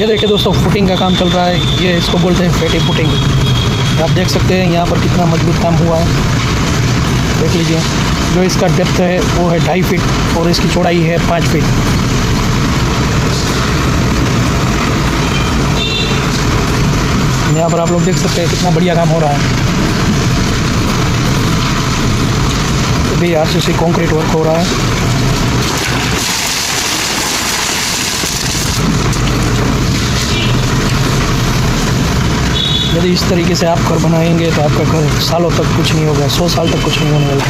ये देखिए दोस्तों, फुटिंग का काम चल रहा है। ये इसको बोलते हैं फेटी फुटिंग। आप देख सकते हैं यहाँ पर कितना मजबूत काम हुआ है, देख लीजिए। जो इसका डेप्थ है वो है 2.5 फीट और इसकी चौड़ाई है 5 फीट। यहाँ पर आप लोग देख सकते हैं कितना बढ़िया काम हो रहा है। अभी आरसीसी कंक्रीट वर्क हो रहा है। यदि इस तरीके से आप घर बनाएंगे तो आपका घर सालों तक कुछ नहीं होगा, 100 साल तक कुछ नहीं होने वाला।